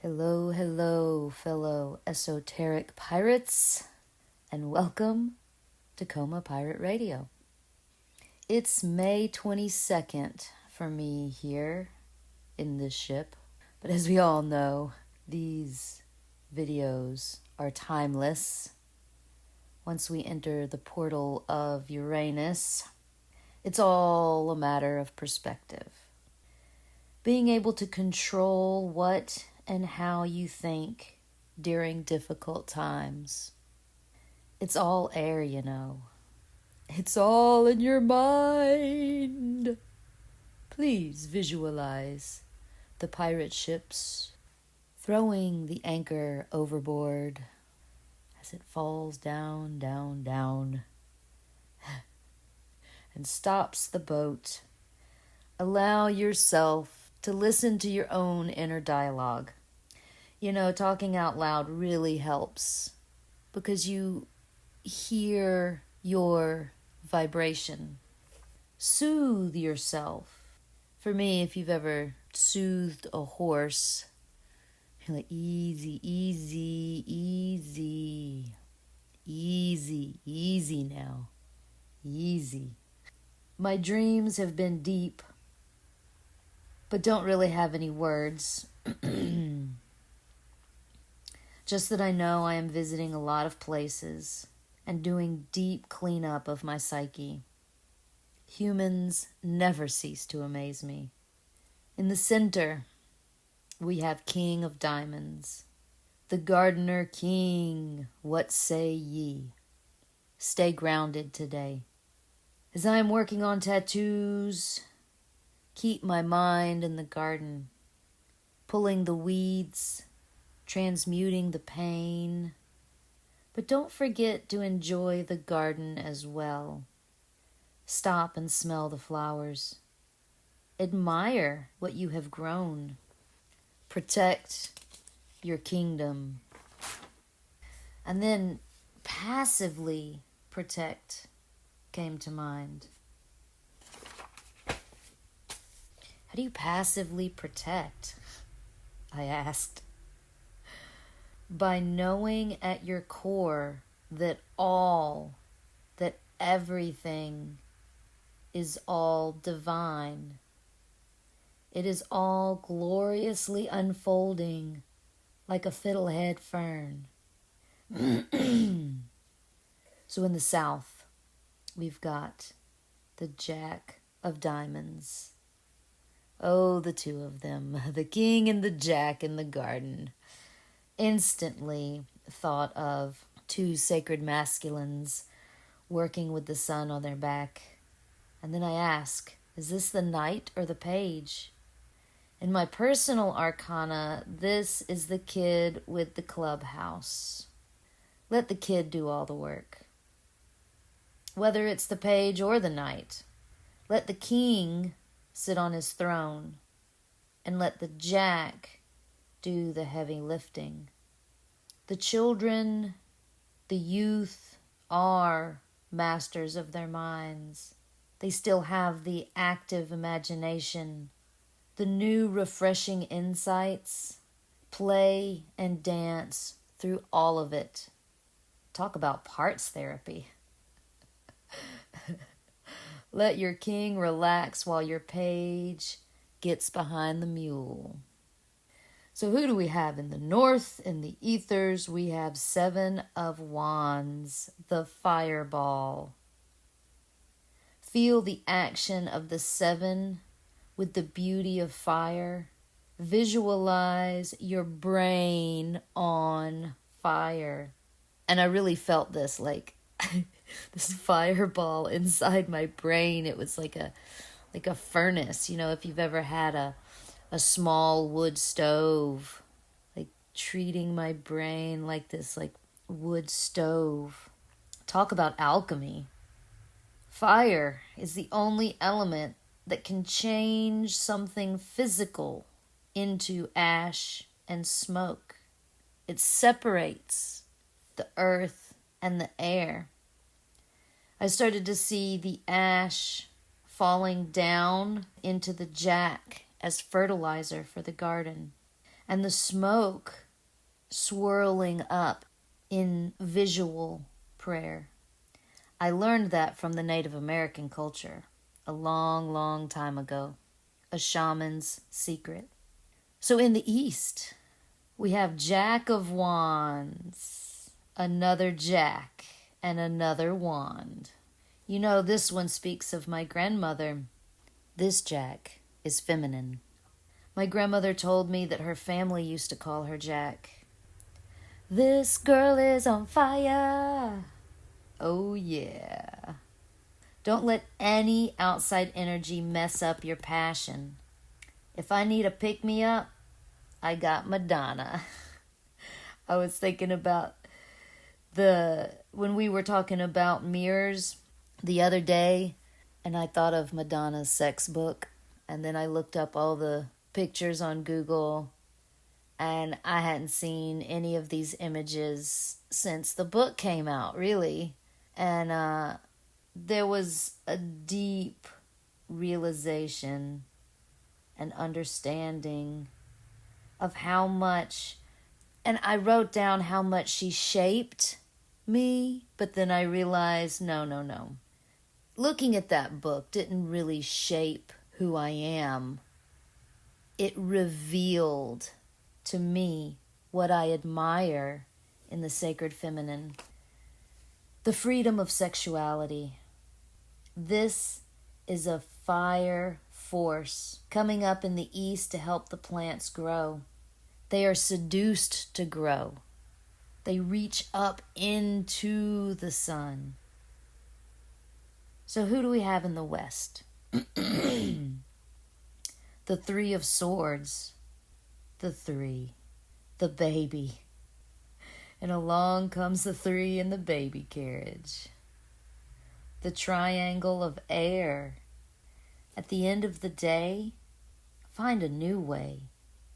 Hello, hello, fellow esoteric pirates, and welcome to Coma Pirate Radio. It's May 22nd for me here in this ship, but as we all know, these videos are timeless. Once we enter the portal of Uranus, it's all a matter of perspective. Being able to control what and how you think during difficult times. It's all air, you know. It's all in your mind. Please visualize the pirate ships throwing the anchor overboard as it falls down, down, down, and stops the boat. Allow yourself to listen to your own inner dialogue. You know, talking out loud really helps because you hear your vibration. Soothe yourself. For me, if you've ever soothed a horse, you're like, easy, easy, easy, easy, easy now, easy. My dreams have been deep, but don't really have any words. Just that I know I am visiting a lot of places and doing deep cleanup of my psyche. Humans never cease to amaze me. In the center, we have King of Diamonds. The Gardener King, what say ye? Stay grounded today. As I am working on tattoos, keep my mind in the garden, pulling the weeds, transmuting the pain. But don't forget to enjoy the garden as well. Stop and smell the flowers. Admire what you have grown. Protect your kingdom. And then passively protect came to mind. How do you passively protect? I asked. By knowing at your core that everything is all divine. It is all gloriously unfolding like a fiddlehead fern. So in the south, we've got the Jack of Diamonds. Oh, the two of them, the king and the jack in the garden. Instantly thought of two sacred masculines working with the sun on their back. And then I ask, is this the knight or the page? In my personal arcana, this is the kid with the clubhouse. Let the kid do all the work. Whether it's the page or the knight, let the king sit on his throne and let the jack do the heavy lifting. The children, the youth are masters of their minds. They still have the active imagination, the new refreshing insights, play and dance through all of it. Talk about parts therapy. Let your king relax while your page gets behind the mule. So who do we have in the north? In the ethers, we have Seven of Wands, the fireball. Feel the action of the seven with the beauty of fire. Visualize your brain on fire. And I really felt this, like this fireball inside my brain. It was like a furnace. You know, if you've ever had a small wood stove, like treating my brain like this, like wood stove. Talk about alchemy. Fire is the only element that can change something physical into ash and smoke. It separates the earth and the air. I started to see the ash falling down into the jack as fertilizer for the garden. and the smoke swirling up in visual prayer. I learned that from the Native American culture a long, long time ago, a shaman's secret. So in the East, we have Jack of Wands, another Jack, and another wand. You know, this one speaks of my grandmother. This Jack is feminine. My grandmother told me that her family used to call her Jack. This girl is on fire. Oh yeah. Don't let any outside energy mess up your passion. If I need a pick-me-up, I got Madonna. I was thinking about when we were talking about mirrors the other day, and I thought of Madonna's sex book, and then I looked up all the pictures on Google, and I hadn't seen any of these images since the book came out, really. And there was a deep realization and understanding of how much, and I wrote down how much she shaped me, but then I realized, no. Looking at that book didn't really shape who I am. It revealed to me what I admire in the sacred feminine. The freedom of sexuality. This is a fire force coming up in the East to help the plants grow. They are seduced to grow. They reach up into the sun. So who do we have in the West? The Three of Swords. The Three. The baby. And along comes the three in the baby carriage. The triangle of air. At the end of the day, find a new way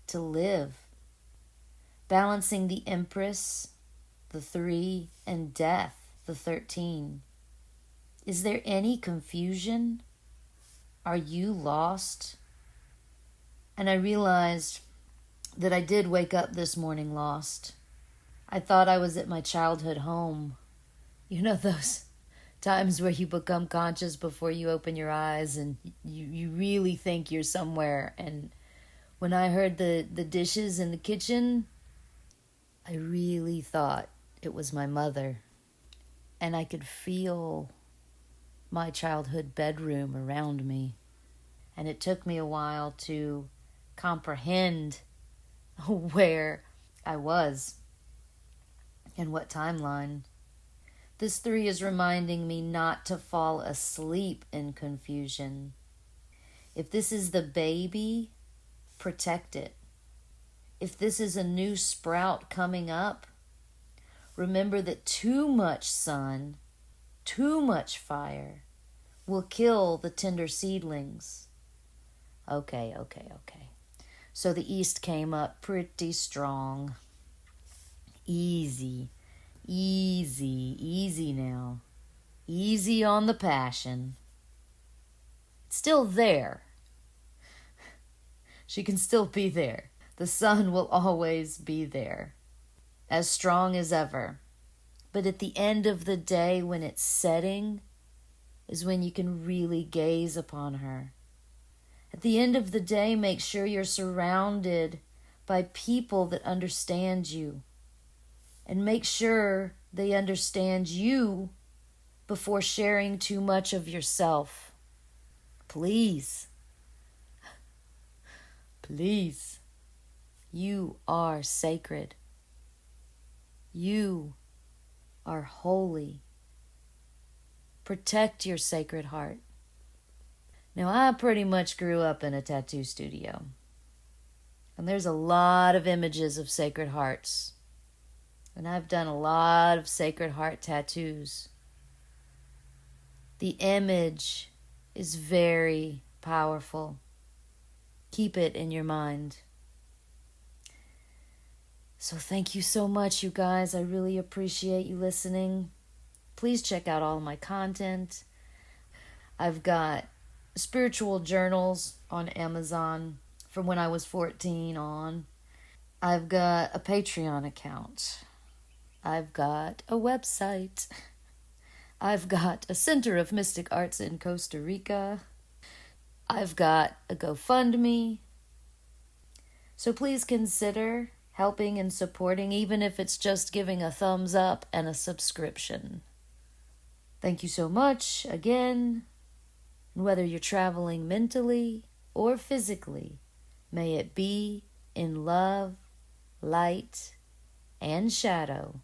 to live. Balancing the Empress, the 3, and death, the 13. Is there any confusion? Are you lost? And I realized that I did wake up this morning lost. I thought I was at my childhood home. You know those times where you become conscious before you open your eyes and you really think you're somewhere. And when I heard the dishes in the kitchen, I really thought it was my mother. And I could feel my childhood bedroom around me. And it took me a while to comprehend where I was and what timeline. This 3 is reminding me not to fall asleep in confusion. If this is the baby, protect it. If this is a new sprout coming up, remember that too much sun, too much fire will kill the tender seedlings. Okay. So the East came up pretty strong. Easy now. Easy on the passion. It's still there. She can still be there. The sun will always be there, as strong as ever. But at the end of the day, when it's setting, is when you can really gaze upon her. At the end of the day, make sure you're surrounded by people that understand you. And make sure they understand you before sharing too much of yourself. Please. You are sacred. You are holy. Protect your sacred heart. Now, I pretty much grew up in a tattoo studio. And there's a lot of images of sacred hearts. And I've done a lot of sacred heart tattoos. The image is very powerful. Keep it in your mind. So thank you so much, you guys. I really appreciate you listening. Please check out all of my content. I've got spiritual journals on Amazon from when I was 14 on. I've got a Patreon account. I've got a website. I've got a Center of Mystic Arts in Costa Rica. I've got a GoFundMe. So please consider helping and supporting, even if it's just giving a thumbs up and a subscription. Thank you so much again. And whether you're traveling mentally or physically, may it be in love, light, and shadow.